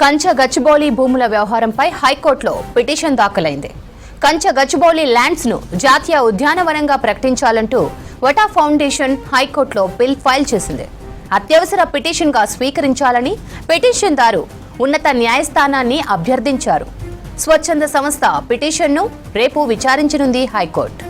కంచ గచ్చిబౌలి భూముల వ్యవహారంపై హైకోర్టులో పిటిషన్ దాఖలైంది. కంచ గచ్చిబౌలి ల్యాండ్స్ ను జాతీయ ఉద్యానవనంగా ప్రకటించాలంటూ వటా ఫౌండేషన్ హైకోర్టులో బిల్ ఫైల్ చేసింది. అత్యవసర పిటిషన్ గా స్వీకరించాలని పిటిషన్దారు ఉన్నత న్యాయస్థానాన్ని అభ్యర్థించారు. స్వచ్ఛంద సంస్థ పిటిషన్ను రేపు విచారించనుంది హైకోర్టు.